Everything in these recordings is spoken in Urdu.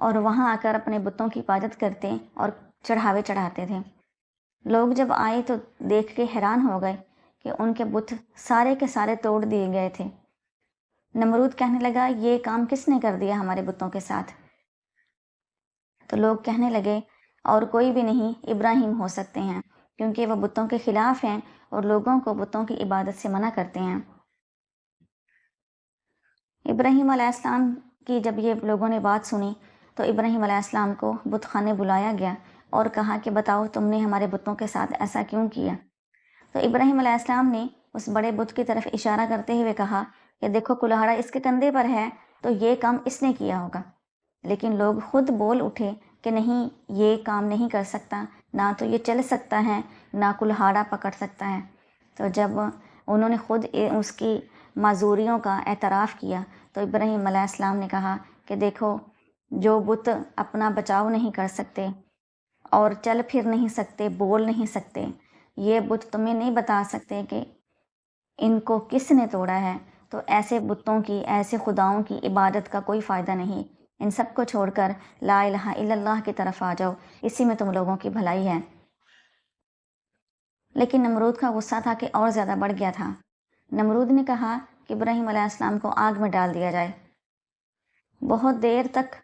اور وہاں آ کر اپنے بتوں کی عبادت کرتے اور چڑھاوے چڑھاتے تھے۔ لوگ جب آئے تو دیکھ کے حیران ہو گئے کہ ان کے بت سارے کے سارے توڑ دیے گئے تھے۔ نمرود کہنے لگا یہ کام کس نے کر دیا ہمارے بتوں کے ساتھ؟ تو لوگ کہنے لگے اور کوئی بھی نہیں، ابراہیم ہو سکتے ہیں، کیونکہ وہ بتوں کے خلاف ہیں اور لوگوں کو بتوں کی عبادت سے منع کرتے ہیں۔ ابراہیم علیہ السلام کی جب یہ لوگوں نے بات سنی تو ابراہیم علیہ السلام کو بت خانے بلایا گیا اور کہا کہ بتاؤ تم نے ہمارے بتوں کے ساتھ ایسا کیوں کیا؟ تو ابراہیم علیہ السلام نے اس بڑے بت کی طرف اشارہ کرتے ہوئے کہا کہ دیکھو کلہاڑا اس کے کندھے پر ہے، تو یہ کام اس نے کیا ہوگا۔ لیکن لوگ خود بول اٹھے کہ نہیں، یہ کام نہیں کر سکتا، نہ تو یہ چل سکتا ہے، نہ کلہاڑا پکڑ سکتا ہے۔ تو جب انہوں نے خود اس کی معذوریوں کا اعتراف کیا تو ابراہیم علیہ السلام نے کہا کہ دیکھو، جو بت اپنا بچاؤ نہیں کر سکتے اور چل پھر نہیں سکتے، بول نہیں سکتے، یہ بت تمہیں نہیں بتا سکتے کہ ان کو کس نے توڑا ہے، تو ایسے بتوں کی، ایسے خداؤں کی عبادت کا کوئی فائدہ نہیں۔ ان سب کو چھوڑ کر لا الہ الا اللہ کی طرف آ جاؤ، اسی میں تم لوگوں کی بھلائی ہے۔ لیکن نمرود کا غصہ تھا کہ اور زیادہ بڑھ گیا تھا۔ نمرود نے کہا کہ ابراہیم علیہ السلام کو آگ میں ڈال دیا جائے۔ بہت دیر تک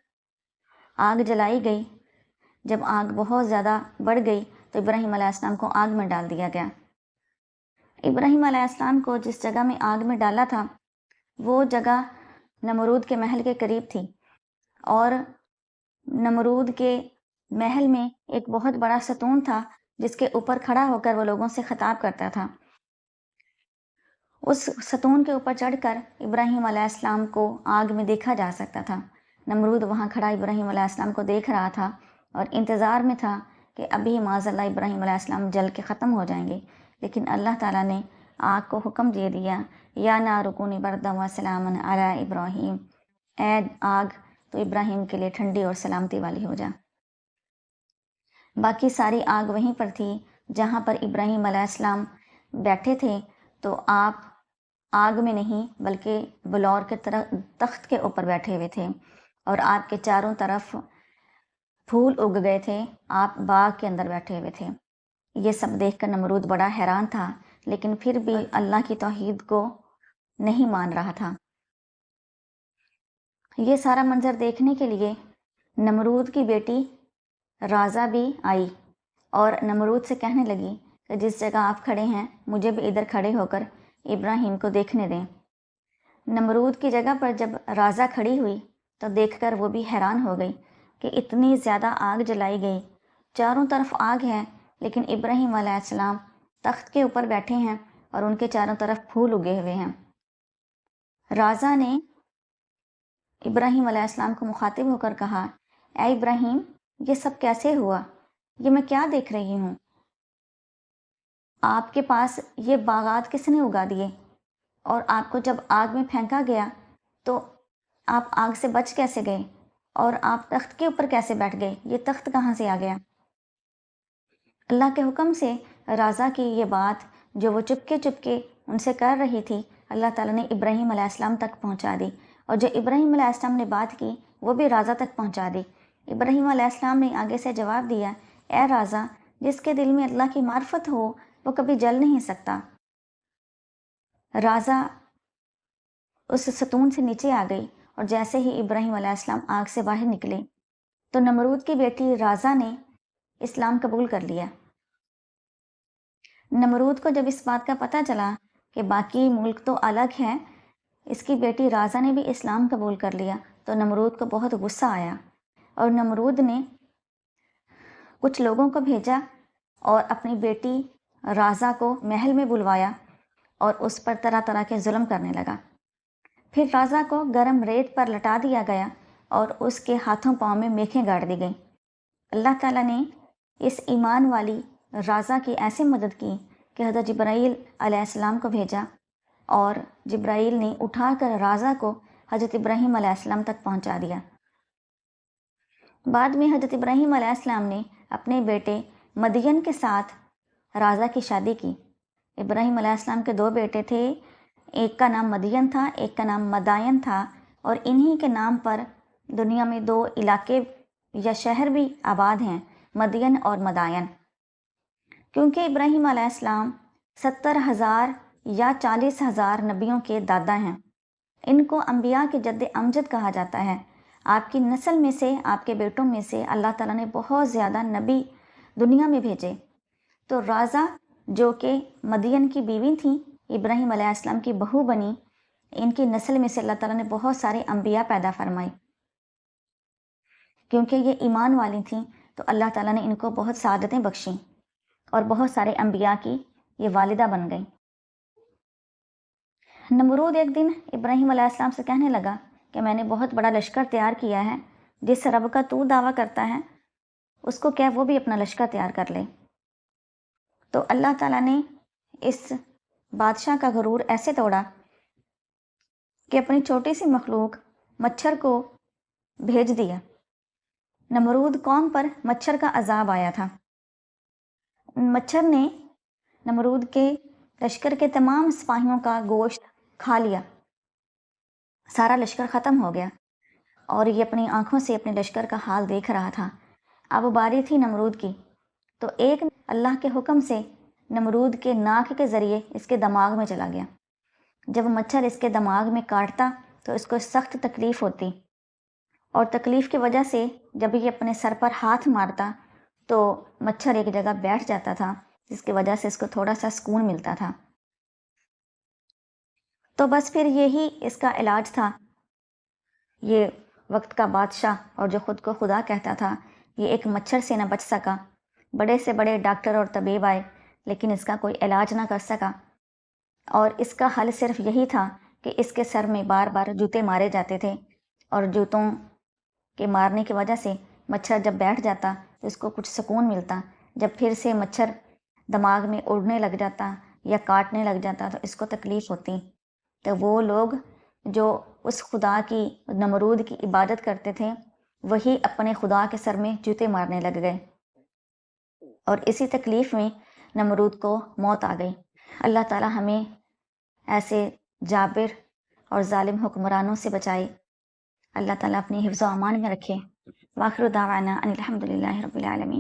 آگ جلائی گئی۔ جب آگ بہت زیادہ بڑھ گئی تو ابراہیم علیہ السلام کو آگ میں ڈال دیا گیا۔ ابراہیم علیہ السلام کو جس جگہ میں آگ میں ڈالا تھا وہ جگہ نمرود کے محل کے قریب تھی، اور نمرود کے محل میں ایک بہت بڑا ستون تھا جس کے اوپر کھڑا ہو کر وہ لوگوں سے خطاب کرتا تھا۔ اس ستون کے اوپر چڑھ کر ابراہیم علیہ السلام کو آگ میں دیکھا جا سکتا تھا۔ نمرود وہاں کھڑا ابراہیم علیہ السلام کو دیکھ رہا تھا اور انتظار میں تھا کہ ابھی معاذ اللہ ابراہیم علیہ السلام جل کے ختم ہو جائیں گے، لیکن اللہ تعالیٰ نے آگ کو حکم دے دیا، یا نار کونی بردا و سلاما علی ابراہیم، اے آگ تو ابراہیم کے لیے ٹھنڈی اور سلامتی والی ہو جا۔ باقی ساری آگ وہیں پر تھی جہاں پر ابراہیم علیہ السلام بیٹھے تھے، تو آپ آگ میں نہیں بلکہ بلور کے تخت کے اوپر بیٹھے ہوئے تھے، اور آپ کے چاروں طرف پھول اگ گئے تھے، آپ باغ کے اندر بیٹھے ہوئے تھے۔ یہ سب دیکھ کر نمرود بڑا حیران تھا، لیکن پھر بھی اللہ کی توحید کو نہیں مان رہا تھا۔ یہ سارا منظر دیکھنے کے لیے نمرود کی بیٹی رازہ بھی آئی اور نمرود سے کہنے لگی کہ جس جگہ آپ کھڑے ہیں مجھے بھی ادھر کھڑے ہو کر ابراہیم کو دیکھنے دیں۔ نمرود کی جگہ پر جب رازہ کھڑی ہوئی تو دیکھ کر وہ بھی حیران ہو گئی کہ اتنی زیادہ آگ جلائی گئی، چاروں طرف آگ ہے، لیکن ابراہیم علیہ السلام تخت کے اوپر بیٹھے ہیں اور ان کے چاروں طرف پھول اگے ہوئے ہیں۔ رازہ نے ابراہیم علیہ السلام کو مخاطب ہو کر کہا، اے ابراہیم، یہ سب کیسے ہوا؟ یہ میں کیا دیکھ رہی ہوں؟ آپ کے پاس یہ باغات کس نے اگا دیے؟ اور آپ کو جب آگ میں پھینکا گیا تو آپ آگ سے بچ کیسے گئے؟ اور آپ تخت کے اوپر کیسے بیٹھ گئے؟ یہ تخت کہاں سے آ گیا؟ اللہ کے حکم سے رازہ کی یہ بات جو وہ چپکے ان سے کر رہی تھی، اللہ تعالیٰ نے ابراہیم علیہ السلام تک پہنچا دی، اور جو ابراہیم علیہ السلام نے بات کی وہ بھی رازہ تک پہنچا دی۔ ابراہیم علیہ السلام نے آگے سے جواب دیا، اے رازہ، جس کے دل میں اللہ کی معرفت ہو وہ کبھی جل نہیں سکتا۔ رازہ اس ستون سے نیچے آ گئی، اور جیسے ہی ابراہیم علیہ السلام آگ سے باہر نکلے تو نمرود کی بیٹی رازہ نے اسلام قبول کر لیا۔ نمرود کو جب اس بات کا پتہ چلا کہ باقی ملک تو الگ ہے، اس کی بیٹی رازہ نے بھی اسلام قبول کر لیا، تو نمرود کو بہت غصہ آیا، اور نمرود نے کچھ لوگوں کو بھیجا اور اپنی بیٹی رازہ کو محل میں بلوایا اور اس پر طرح طرح کے ظلم کرنے لگا۔ پھر رازہ کو گرم ریت پر لٹا دیا گیا اور اس کے ہاتھوں پاؤں میں میخیں گاڑ دی گئیں۔ اللہ تعالیٰ نے اس ایمان والی رازہ کی ایسے مدد کی کہ حضرت جبرائیل علیہ السلام کو بھیجا، اور جبرائیل نے اٹھا کر رازہ کو حضرت ابراہیم علیہ السلام تک پہنچا دیا۔ بعد میں حضرت ابراہیم علیہ السلام نے اپنے بیٹے مدین کے ساتھ رازہ کی شادی کی۔ ابراہیم علیہ السلام کے دو بیٹے تھے، ایک کا نام مدین تھا، ایک کا نام مدائن تھا، اور انہی کے نام پر دنیا میں 2 علاقے یا شہر بھی آباد ہیں، مدین اور مدائن، کیونکہ ابراہیم علیہ السلام 70,000 یا 40,000 نبیوں کے دادا ہیں۔ ان کو انبیاء کے جد امجد کہا جاتا ہے۔ آپ کی نسل میں سے، آپ کے بیٹوں میں سے اللہ تعالیٰ نے بہت زیادہ نبی دنیا میں بھیجے۔ تو رازہ جو کہ مدین کی بیوی تھیں، ابراہیم علیہ السلام کی بہو بنی، ان کی نسل میں سے اللہ تعالیٰ نے بہت سارے انبیاء پیدا فرمائے۔ کیونکہ یہ ایمان والی تھیں تو اللہ تعالیٰ نے ان کو بہت سعادتیں بخشیں اور بہت سارے انبیاء کی یہ والدہ بن گئیں۔ نمرود ایک دن ابراہیم علیہ السلام سے کہنے لگا کہ میں نے بہت بڑا لشکر تیار کیا ہے، جس رب کا تو دعویٰ کرتا ہے اس کو کیا وہ بھی اپنا لشکر تیار کر لے۔ تو اللہ تعالیٰ نے اس بادشاہ کا غرور ایسے توڑا کہ اپنی چھوٹی سی مخلوق مچھر کو بھیج دیا۔ نمرود قوم پر مچھر کا عذاب آیا تھا۔ مچھر نے نمرود کے لشکر کے تمام سپاہیوں کا گوشت کھا لیا، سارا لشکر ختم ہو گیا، اور یہ اپنی آنکھوں سے اپنے لشکر کا حال دیکھ رہا تھا۔ اب باری تھی نمرود کی، تو ایک اللہ کے حکم سے نمرود کے ناک کے ذریعے اس کے دماغ میں چلا گیا۔ جب مچھر اس کے دماغ میں کاٹتا تو اس کو سخت تکلیف ہوتی، اور تکلیف کی وجہ سے جب یہ اپنے سر پر ہاتھ مارتا تو مچھر ایک جگہ بیٹھ جاتا تھا، جس کی وجہ سے اس کو تھوڑا سا سکون ملتا تھا۔ تو بس پھر یہی اس کا علاج تھا۔ یہ وقت کا بادشاہ اور جو خود کو خدا کہتا تھا، یہ ایک مچھر سے نہ بچ سکا۔ بڑے سے بڑے ڈاکٹر اور طبیب آئے، لیکن اس کا کوئی علاج نہ کر سکا، اور اس کا حل صرف یہی تھا کہ اس کے سر میں بار بار جوتے مارے جاتے تھے، اور جوتوں کے مارنے کی وجہ سے مچھر جب بیٹھ جاتا تو اس کو کچھ سکون ملتا۔ جب پھر سے مچھر دماغ میں اڑنے لگ جاتا یا کاٹنے لگ جاتا تو اس کو تکلیف ہوتی۔ تو وہ لوگ جو اس خدا کی، نمرود کی عبادت کرتے تھے، وہی اپنے خدا کے سر میں جوتے مارنے لگ گئے، اور اسی تکلیف میں نمرود کو موت آ گئی۔ اللہ تعالیٰ ہمیں ایسے جابر اور ظالم حکمرانوں سے بچائے۔ اللہ تعالیٰ اپنی حفظ و امان میں رکھے۔ وآخر دعوانا ان الحمد للہ رب العالمین۔